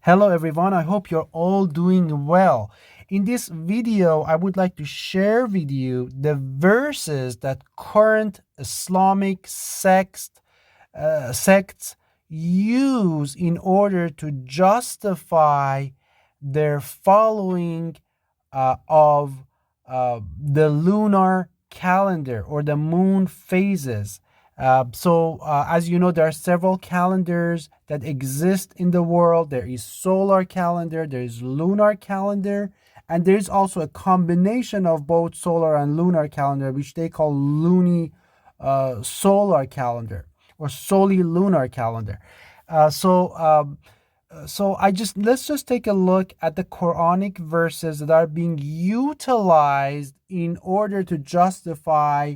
Hello everyone, I hope you're all doing well. In this video, I would like to share with you the verses that current Islamic sects use in order to justify their following of the lunar calendar or the moon phases. As you know, there are several calendars that exist in the world. There is solar calendar, there is lunar calendar, and there is also a combination of both solar and lunar calendar, which they call solar calendar or solely lunar calendar. Uh, so um, let's just take a look at the Quranic verses that are being utilized in order to justify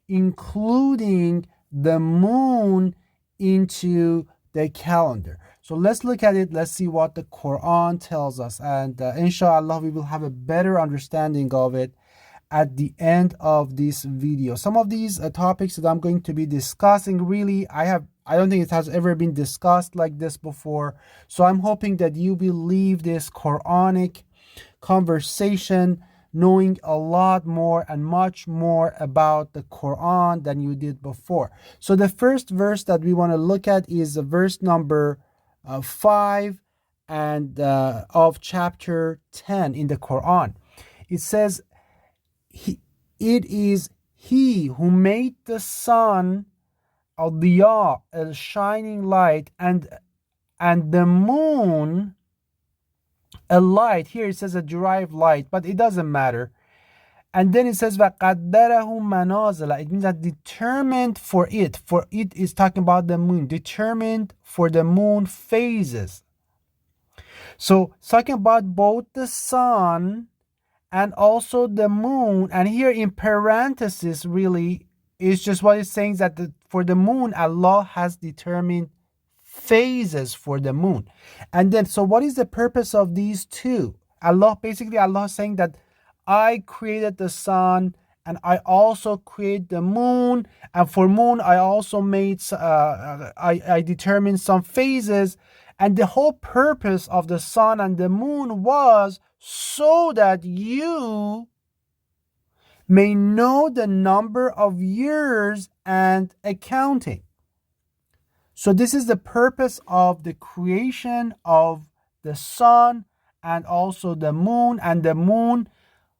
including the moon into the calendar. So let's look at it. Let's see what the Quran tells us, and inshallah we will have a better understanding of it at the end of this video. Some of these topics that I'm going to be discussing, really, I don't think it has ever been discussed like this before. So I'm hoping that you will leave this Quranic conversation knowing a lot more and much more about the Quran than you did before. So the first verse that we want to look at is verse number 5 and of chapter 10 in the Quran. It says, it is he who made the sun al-diya, a shining light, and the moon a light. Here it says a derived light, but it doesn't matter. And then it says وَقَدَّرَهُ manozil. It means that determined for it. For it is talking about the moon. Determined for the moon phases. So it's talking about both the sun and also the moon. And here in parenthesis, really, is just what it's saying, that for the moon, Allah has determined phases for the moon. And then, so what is the purpose of these two? Allah is saying that I created the sun and I also create the moon, and for moon I also made I determined some phases, and the whole purpose of the sun and the moon was so that you may know the number of years and accounting. So this is the purpose of the creation of the sun and also the moon, and the moon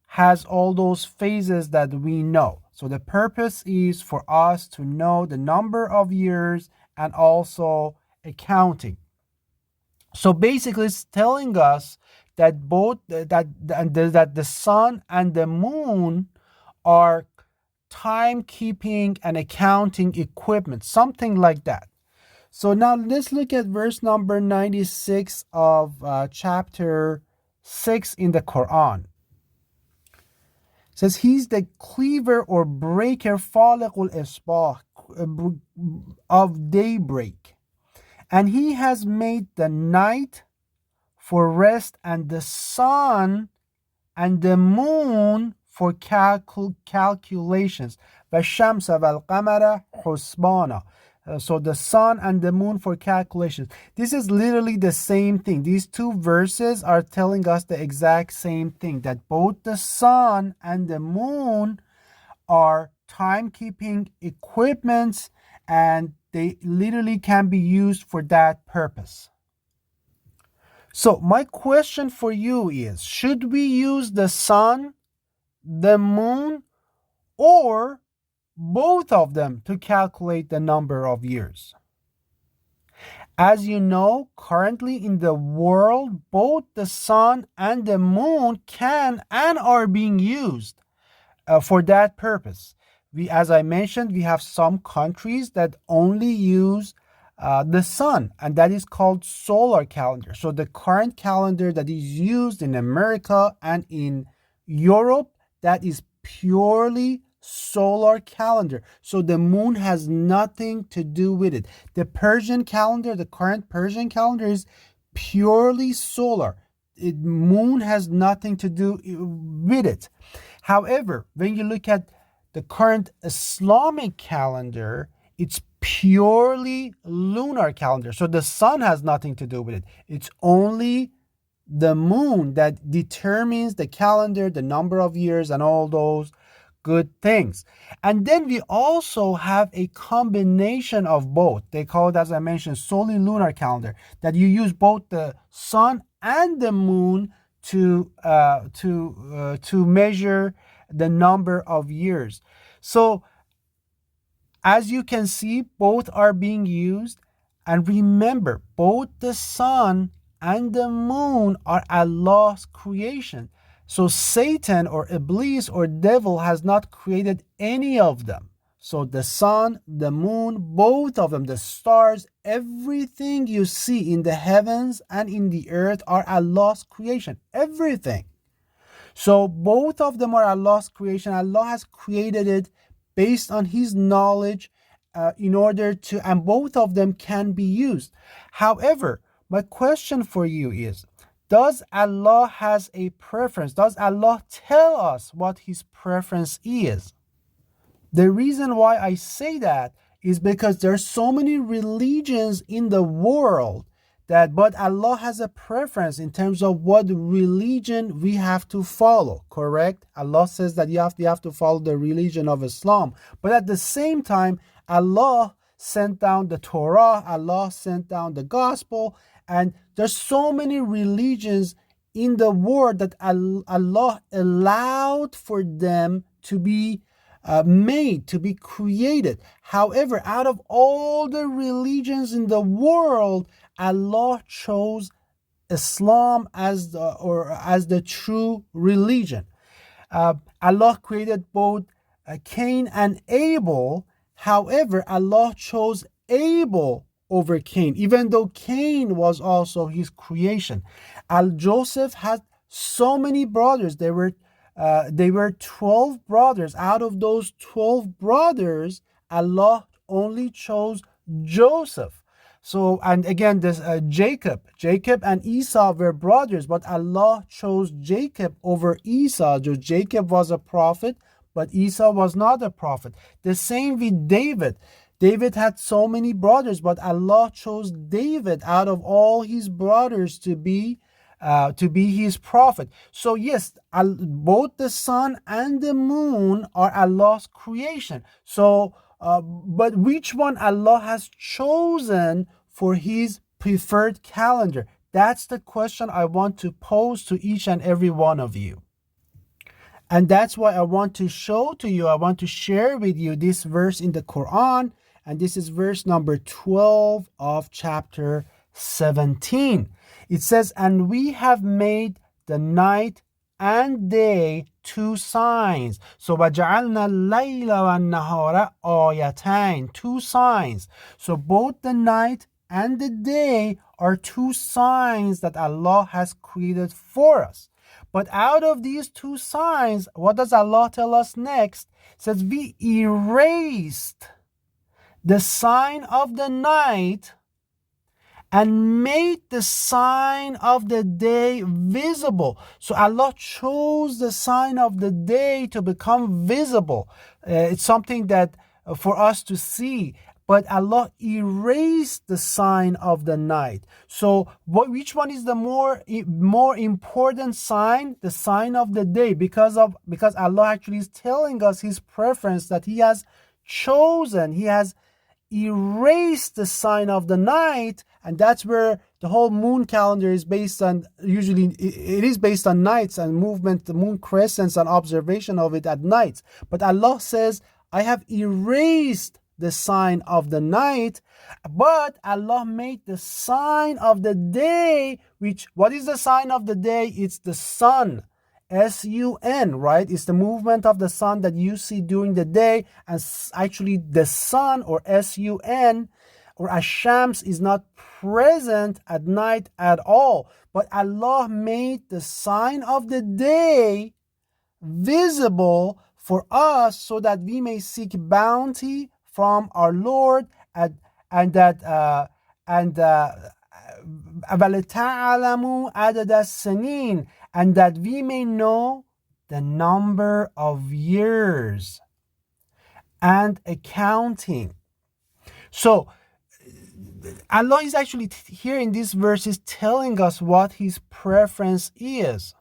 has all those phases that we know. So the purpose is for us to know the number of years and also accounting. So basically it's telling us that both that the sun and the moon are timekeeping and accounting equipment, something like that. So now let's look at verse number 96 of chapter 6 in the Quran. It says, he's the cleaver or breaker, faliqul isbah, of daybreak. And he has made the night for rest and the sun and the moon for calculations. وَالشَّمْسَ وَالْقَمَرَ حُسْبَانًا. So the sun and the moon for calculations. This is literally the same thing. These two verses are telling us the exact same thing, that both the sun and the moon are timekeeping equipments, and they literally can be used for that purpose. So my question for you is, should we use the sun, the moon, or both of them to calculate the number of years? As you know, currently in the world, both the sun and the moon can and are being used for that purpose. As I mentioned, we have some countries that only use the sun, and that is called solar calendar. So the current calendar that is used in America and in Europe, that is purely solar calendar. So the moon has nothing to do with it. The Persian calendar, the current Persian calendar, is purely solar. Moon has nothing to do with it. However, when you look at the current Islamic calendar, it's purely lunar calendar. So the sun has nothing to do with it. It's only the moon that determines the calendar, the number of years, and all those good things. And then we also have a combination of both. They call it, as I mentioned, solely lunar calendar, that you use both the sun and the moon to measure the number of years. So as you can see, both are being used. And remember, both the sun and the moon are Allah's creation. So Satan or Iblis or devil has not created any of them. So the sun, the moon, both of them, the stars, everything you see in the heavens and in the earth are Allah's creation. Everything. So both of them are Allah's creation. Allah has created it based on His knowledge in order to, and both of them can be used. However, my question for you is, does Allah has a preference? Does Allah tell us what His preference is? The reason why I say that is because there's so many religions in the world but Allah has a preference in terms of what religion we have to follow, correct? Allah says that we have to follow the religion of Islam. But at the same time, Allah sent down the Torah, Allah sent down the gospel, and there's so many religions in the world that Allah allowed for them to be made, to be created. However, out of all the religions in the world, Allah chose Islam as the true religion. Allah created both Cain and Abel. However, Allah chose Abel over Cain, even though Cain was also his creation. Joseph had so many brothers. They were 12 brothers. Out of those 12 brothers, Allah only chose Joseph. So, and again, this Jacob and Esau were brothers, but Allah chose Jacob over Esau. Jacob was a prophet, but Esau was not a prophet. The same with David. David had so many brothers, but Allah chose David out of all his brothers to be his prophet. So yes, both the sun and the moon are Allah's creation. So, but which one Allah has chosen for His preferred calendar? That's the question I want to pose to each and every one of you. And that's why I want to show to you, I want to share with you this verse in the Quran. And this is verse number 12 of chapter 17. It says, and we have made the night and day two signs. So وَجَعَلْنَا اللَّيْلَ وَالنَّهَارَ آيَتَيْنِ, two signs. So both the night and the day are two signs that Allah has created for us. But out of these two signs, what does Allah tell us next? It says, we erased the sign of the night and made the sign of the day visible. So Allah chose the sign of the day to become visible. It's something that for us to see. But Allah erased the sign of the night. So which one is the more important sign? The sign of the day, because Allah actually is telling us His preference, that He has chosen, He has erased the sign of the night. And that's where the whole moon calendar is based on. Usually it is based on nights and movement, the moon crescents and observation of it at night. But Allah says, I have erased the sign of the night, but Allah made the sign of the day, what is the sign of the day? It's the sun, S-U-N, right? It's the movement of the sun that you see during the day. And actually the sun, or S-U-N, or Ash-Shams, is not present at night at all. But Allah made the sign of the day visible for us so that we may seek bounty from our Lord, and that وَلِتَعْلَمُوا عَدَدَ السِّنِينَ, and that we may know the number of years and accounting. So Allah is actually here in these verses telling us what his preference is.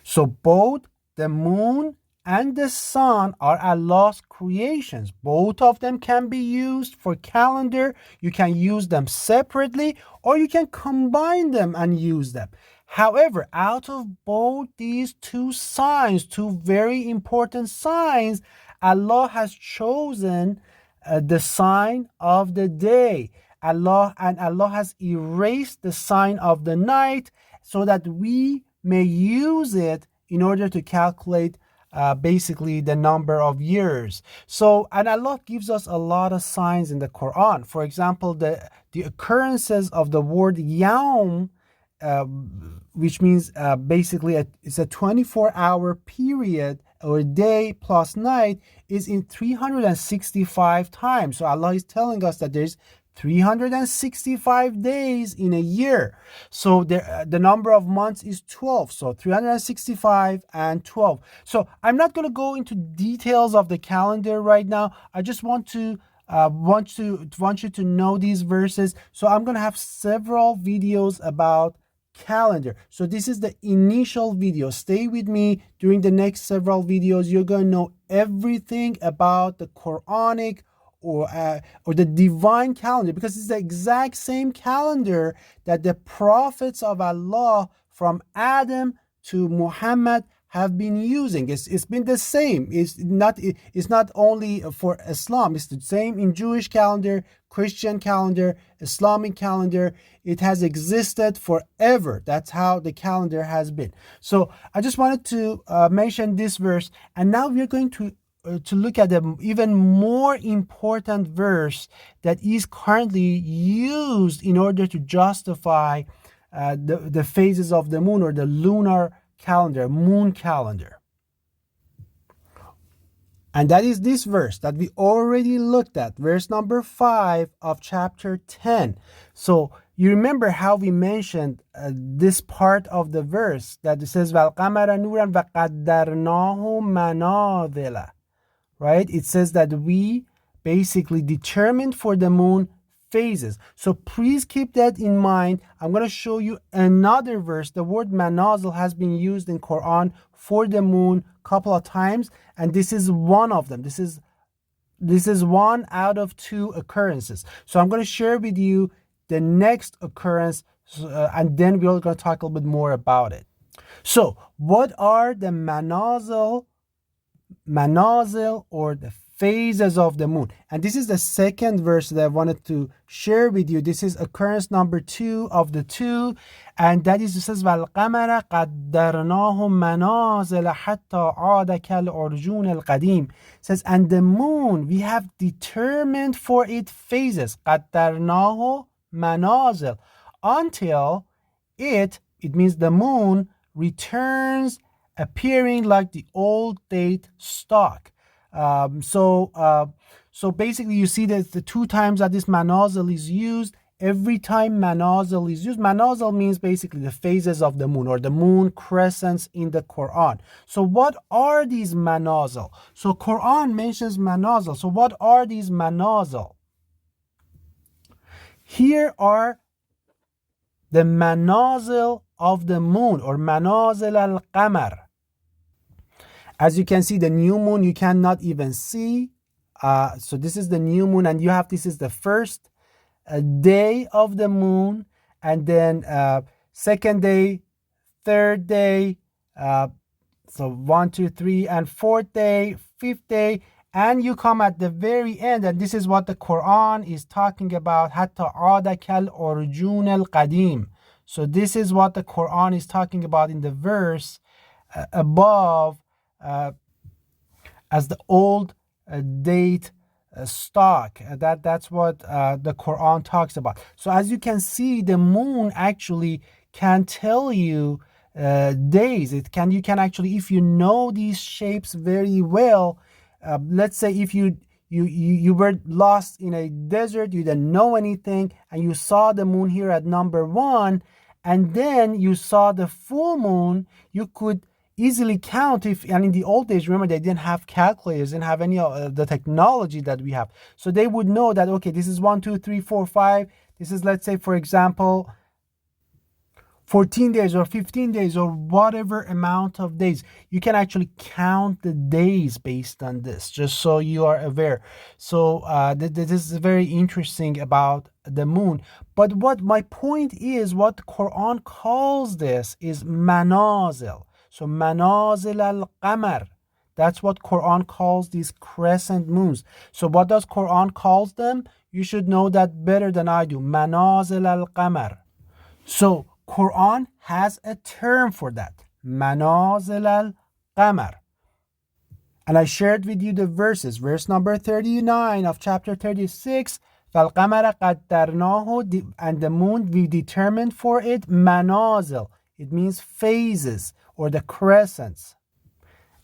So both the moon and the sun are Allah's creations. Both of them can be used for calendar. You can use them separately or you can combine them and use them. However, out of both these two signs, two very important signs, Allah has chosen the sign of the day. Allah has erased the sign of the night so that we may use it in order to calculate basically the number of years. So, and Allah gives us a lot of signs in the Quran. For example, the occurrences of the word yaum, which means basically it's a 24-hour period or day plus night, is in 365 times. So Allah is telling us that there's 365 days in a year. So the number of months is 12. So 365 and 12. So I'm not going to go into details of the calendar right now. I just want you to know these verses. So I'm going to have several videos about calendar. So this is the initial video. Stay with me during the next several videos. You're going to know everything about the Quranic or the divine calendar, because it's the exact same calendar that the prophets of Allah from Adam to Muhammad have been using. It's been the same. It's not only for Islam. It's the same in Jewish calendar, Christian calendar, Islamic calendar. It has existed forever. That's how the calendar has been. So I just wanted to mention this verse, and now we're going to look at the even more important verse that is currently used in order to justify the phases of the moon, or the lunar calendar, moon calendar. And that is this verse that we already looked at, verse number 5 of chapter 10. So you remember how we mentioned this part of the verse that it says, وَالْقَمَرَ نُورًا وَقَدَّرْنَاهُ مَنَازِلَ. Right? It says that we basically determined for the moon phases. So please keep that in mind. I'm going to show you another verse. The word manozil has been used in Quran for the moon a couple of times, and this is one of them. This is one out of two occurrences. So I'm going to share with you the next occurrence, and then we're going to talk a little bit more about it. So what are the manozil or the phases of the moon? And this is the second verse that I wanted to share with you. This is occurrence number 2 of the 2, and that is, it says وَالْقَمَرَ قَدَّرْنَاهُ مَنَازِلَ حَتَّى عَادَ كَالْعُرْجُونِ الْقَدِيمِ. It says, and the moon we have determined for it phases, قَدَّرْنَاهُ مَنَازِل, until it means the moon returns appearing like the old date stock. So basically you see that the 2 times that this manozil is used, every time manozil is used, manozil means basically the phases of the moon or the moon crescents in the Quran. So what are these manozil? So Quran mentions manozil. So what are these manozil? Here are the manozil of the moon, or manozil al-qamar. As you can see, the new moon you cannot even see. So this is the new moon, and this is the first day of the moon, and then second day, third day, so 1, 2, 3, and fourth day, fifth day, and you come at the very end, and this is what the Quran is talking about. حَتَّى عَادَ كَالْعُرْجُونِ الْقَدِيمِ. So this is what the Quran is talking about in the verse above, as the old date stock. That's what the Quran talks about. So as you can see, the moon actually can tell you days. You can actually, if you know these shapes very well, let's say if you were lost in a desert, you didn't know anything, and you saw the moon here at number 1, and then you saw the full moon, you could easily count if, and in the old days, remember, they didn't have calculators, didn't have any of the technology that we have. So they would know that, okay, this is 1, 2, 3, 4, 5. This is, let's say, for example, 14 days or 15 days or whatever amount of days. You can actually count the days based on this, just so you are aware. So this is very interesting about the moon. But what my point is, what the Quran calls this is manazil. So manazil al-qamar. That's what Quran calls these crescent moons. So what does Quran calls them? You should know that better than I do. Manazil al-qamar. So Quran has a term for that. Manazil al-qamar. And I shared with you the verses. Verse number 39 of chapter 36. فَالْقَمَرَ قَدَّرْنَاهُ, and the moon we determined for it manazil. It means phases or the crescents.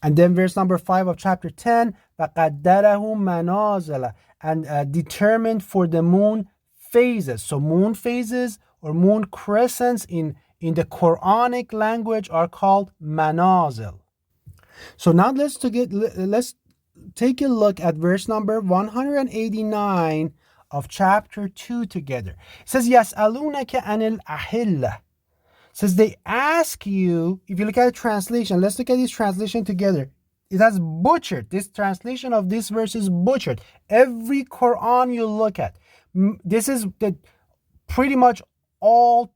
And then verse number 5 of chapter 10. فَقَدَّرَهُ مَنَازِلَ, and determined for the moon phases. So moon phases or moon crescents in the Quranic language are called manazil. So now let's take a look at verse number 189 of chapter 2 together. It says, يَسْأَلُونَكَ عَنِ الْأَحِلَّةِ. Says they ask you, if you look at the translation, let's look at this translation together. It has butchered. This translation of this verse is butchered. Every Quran you look at, this is the pretty much all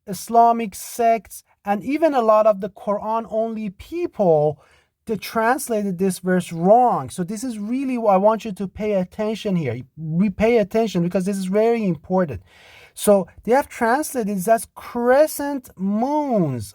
Islamic sects and even a lot of the Quran only people, they translated this verse wrong. So this is really what I want you to pay attention here. We pay attention because this is very important. So they have translated it as crescent moons.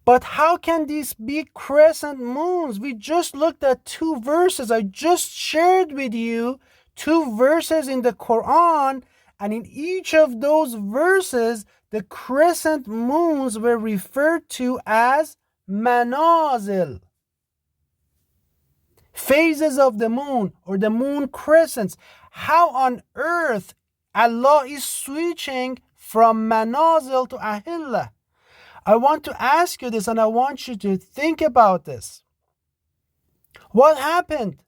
But how can these be crescent moons? We just looked at 2 verses. I just shared with you 2 verses in the Quran, and in each of those verses, the crescent moons were referred to as manazil. Phases of the moon or the moon crescents. How on earth Allah is switching from manazil to ahillah? I want to ask you this and I want you to think about this. What happened?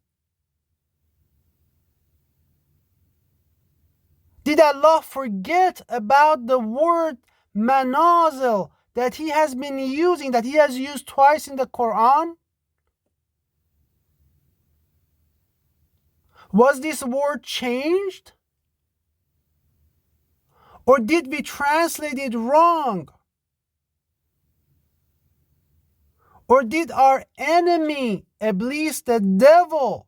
Did Allah forget about the word manazil that He has been using, that He has used twice in the Quran? Was this word changed? Or did we translate it wrong? Or did our enemy, Iblis, the devil,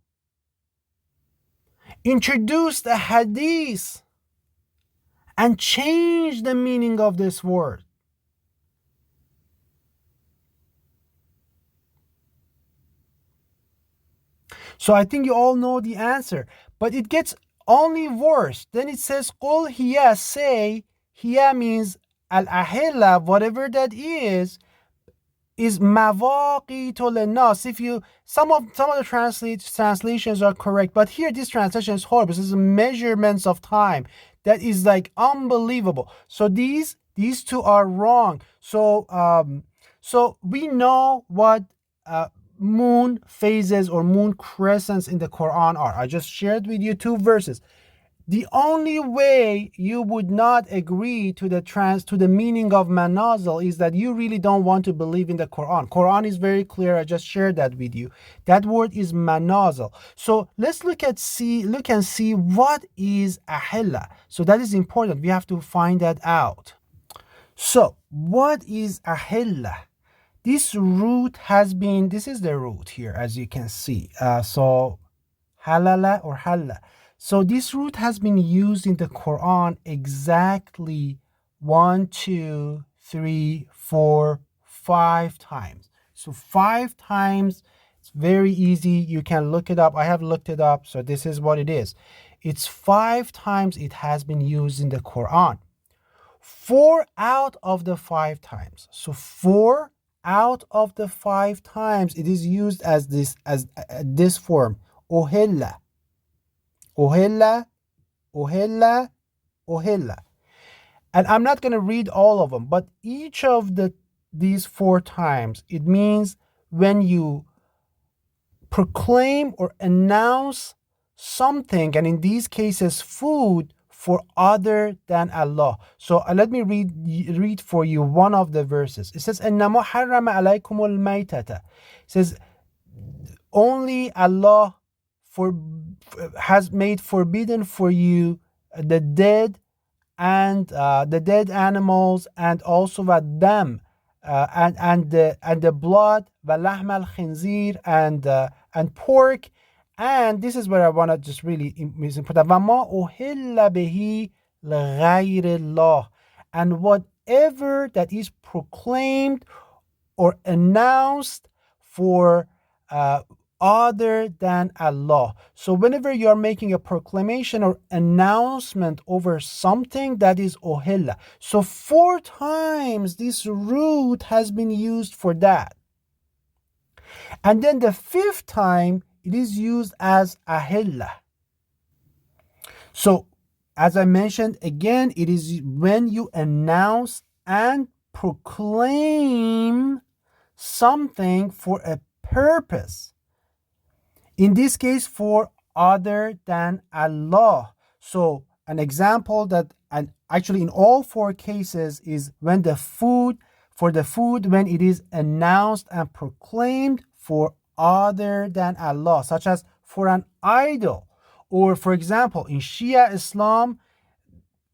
introduce the hadith and change the meaning of this word? So I think you all know the answer, but it gets only worse. Then it says, قُلْ هِيَ, say, hiya means al-ahillah, whatever that is mawaqitu linnas. If you, some of the translations are correct, but here this translation is horrible. This is measurements of time. That is like unbelievable. So these 2 are wrong. So we know what moon phases or moon crescents in the Quran are. I just shared with you 2 verses. The only way you would not agree to the meaning of manazil is that you really don't want to believe in the Quran. Quran is very clear. I just shared that with you. That word is manazil. So let's look and see what is ahillah. So that is important. We have to find that out. So what is ahillah? This root has been, this is the root here, as you can see. So halala or halla. So this root has been used in the Quran exactly 1, 2, 3, 4, 5 times. So 5 times. It's very easy. You can look it up. I have looked it up. So this is what it is. It's 5 times it has been used in the Quran. 4 out of the 5 times. So 4 out of the 5 times it is used as this form. Uhilla. Uhilla, uhilla, uhilla. And I'm not going to read all of them, but each of the these 4 times, it means when you proclaim or announce something, and in these cases food, for other than Allah. So let me read for you one of the verses. It says إنما حرم عليكم الميتة. It says only Allah has made forbidden for you the dead and the dead animals, and also them and the blood, ولحم الخنزير, and pork. And this is where I want to just really is important. وما أهل به لغير الله, and whatever that is proclaimed or announced for other than Allah. So whenever you're making a proclamation or announcement over something, that is ohillah. So 4 times this root has been used for that. And then the 5th time it is used as ahillah. So as I mentioned again, it is when you announce and proclaim something for a purpose. In this case, for other than Allah. So an example that, and actually in all 4 cases, is when the food, when it is announced and proclaimed for other than Allah, such as for an idol, or for example in Shia Islam,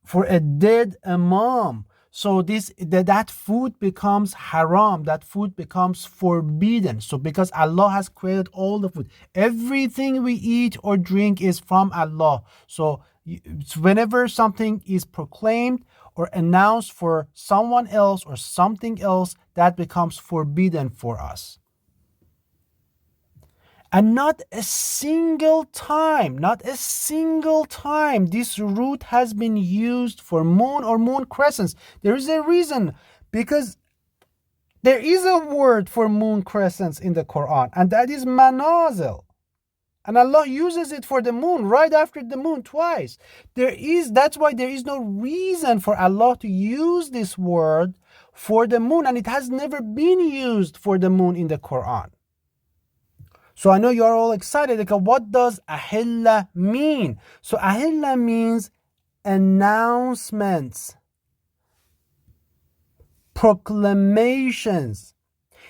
for a dead imam. So that food becomes haram, that food becomes forbidden. So because Allah has created all the food, everything we eat or drink is from Allah. So whenever something is proclaimed or announced for someone else or something else, that becomes forbidden for us. And not a single time this root has been used for moon or moon crescents. There is a reason, because there is a word for moon crescents in the Quran, and that is manozil. And Allah uses it for the moon right after the moon twice. That's why there is no reason for Allah to use this word for the moon, and it has never been used for the moon in the Quran. So I know you are all excited, because what does ahillah mean? So ahillah means announcements, proclamations.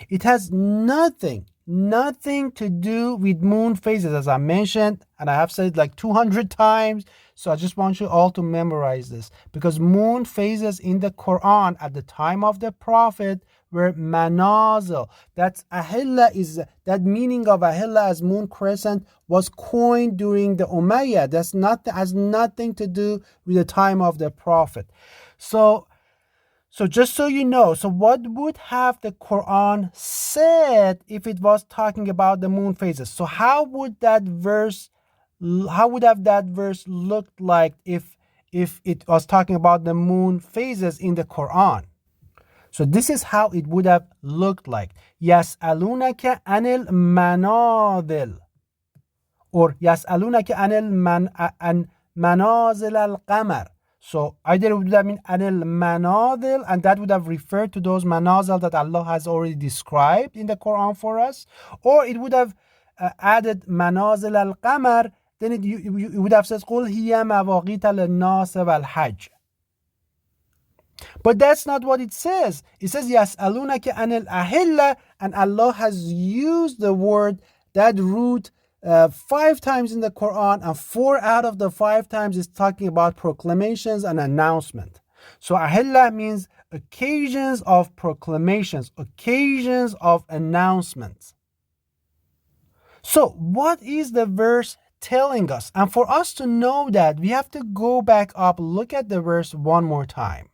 It has nothing to do with moon phases, as I mentioned, and I have said like 200 times. So I just want you all to memorize this, because moon phases in the Quran at the time of the Prophet were manozil. That's ahillah, is that meaning of ahillah as moon crescent was coined during the Umayyad. Has nothing to do with the time of the Prophet. So just so you know, so what would have the Quran said if it was talking about the moon phases? So how would that verse looked like if it was talking about the moon phases in the Quran? So this is how it would have looked like. يَسْأَلُونَكَ عَنِ الْمَنَاذِلِ, or يَسْأَلُونَكَ عَنِ مَنَازِلَ الْقَمَرِ. So either it would have been anil manazil, and that would have referred to those manazil that Allah has already described in the Quran for us, or it would have added manazil al-qamar. Then it would have said قُلْ هِيَ مَوَاقِيتَ لِلنَّاسِ وَالْحَجِّ. But that's not what it says. It says يَسْأَلُونَكَ عَنِ الْأَهِلَّةِ, and Allah has used the word, that root, 5 times in the Quran, and 4 out of the 5 times is talking about proclamations and announcement. So ahillah means occasions of proclamations, occasions of announcements. So what is the verse telling us? And for us to know that, we have to go back up, look at the verse one more time.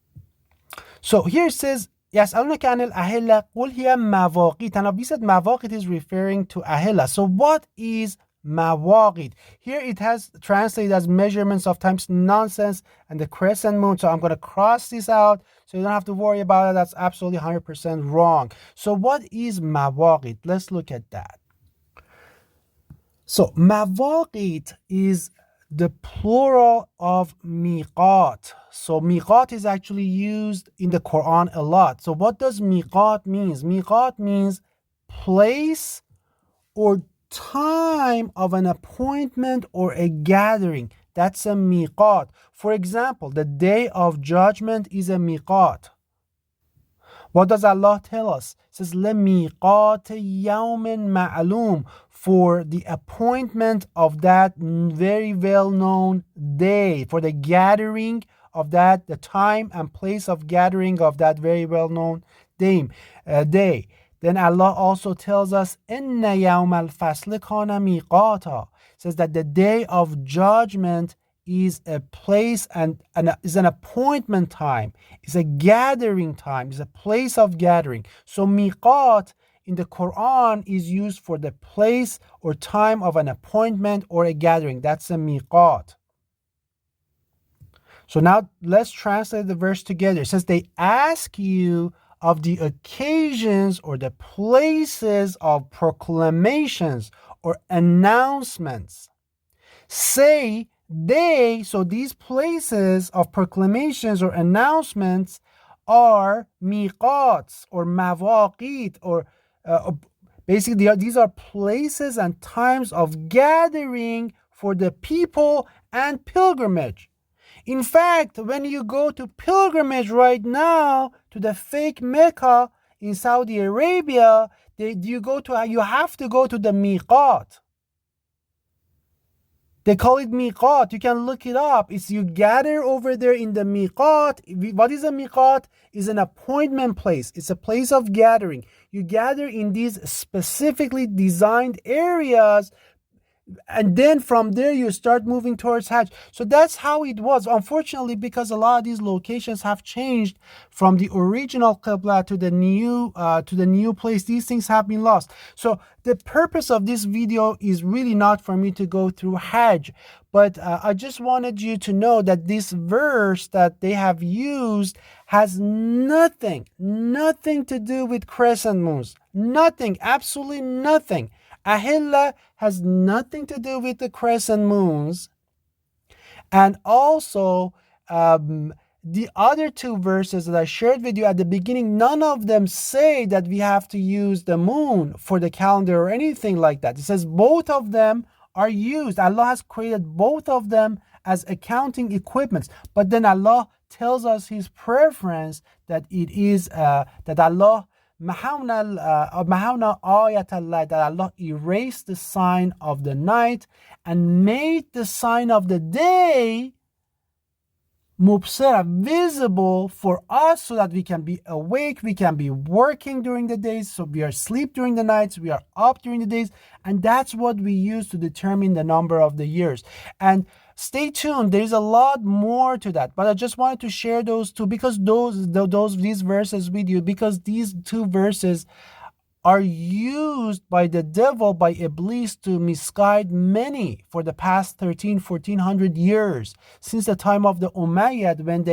So here it says, يَسْأَلُونَكَ عَنِ الْأَهِلَّةِ قُلْ هِيَ مَوَاقِيتَ. And we said mawaqit is referring to ahillah. So what is mawaqit? Here it has translated as measurements of times. Nonsense. And the crescent moon. So I'm going to cross this out, so you don't have to worry about it. That's absolutely 100% wrong. So what is mawaqit? Let's look at that. So mawaqit is the plural of meeqat. So meeqat is actually used in the Quran a lot. So what does meeqat means? Meeqat means place or time of an appointment or a gathering. That's a meeqat. For example, the day of judgment is a meeqat. What does Allah tell us? It says, لَمِيقَاتِ يَوْمٍ مَعْلُومٍ, for the appointment of that very well-known day, for the gathering of that, the time and place of gathering of that very well-known day. Then Allah also tells us, إِنَّ يَوْمَ الْفَصْلِ كَانَ مِيقَاتًا, says that the day of judgment is a place and is an appointment time, is a gathering time, is a place of gathering. So miqat in the Quran is used for the place or time of an appointment or a gathering. That's a miqat. So now let's translate the verse together. It says, they ask you of the occasions or the places of proclamations or announcements. Say they, so these places of proclamations or announcements are miqats or mawaqit, or basically these are places and times of gathering for the people and pilgrimage. In fact, when you go to pilgrimage right now to the fake Mecca in Saudi Arabia, you have to go to the miqat. They call it meeqat. You can look it up. It's you gather over there in the meeqat. What is a meeqat? It's an appointment place. It's a place of gathering. You gather in these specifically designed areas, and then from there you start moving towards Hajj. So that's how it was. Unfortunately, because a lot of these locations have changed from the original Qibla to the new place, these things have been lost. So the purpose of this video is really not for me to go through Hajj, but I just wanted you to know that this verse that they have used has nothing to do with crescent moons. Nothing, absolutely nothing. Ahillah has nothing to do with the crescent moons. And also, the other two verses that I shared with you at the beginning, none of them say that we have to use the moon for the calendar or anything like that. It says both of them are used. Allah has created both of them as accounting equipments. But then Allah tells us his preference that it is that Allah mahawna ayat Allah, that Allah erased the sign of the night and made the sign of the day mubsara, visible for us, so that we can be awake, we can be working during the days, so we are asleep during the nights, we are up during the days, and that's what we use to determine the number of the years. And stay tuned, there's a lot more to that, but I just wanted to share those two, because these verses with you, because these two verses are used by the devil, by Iblis, to misguide many for the past 1400 years, since the time of the Umayyad, when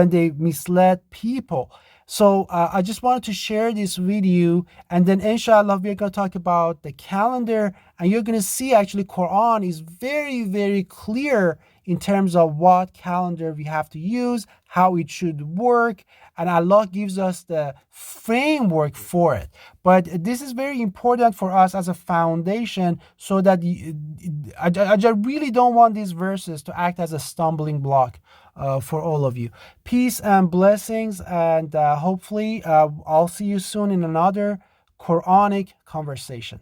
they misled people. So I just wanted to share this with you, and then inshallah we're going to talk about the calendar, and you're going to see actually Quran is very, very clear in terms of what calendar we have to use, how it should work, and Allah gives us the framework for it. But this is very important for us as a foundation, so that I really don't want these verses to act as a stumbling block for all of you. Peace and blessings, and hopefully I'll see you soon in another Quranic conversation.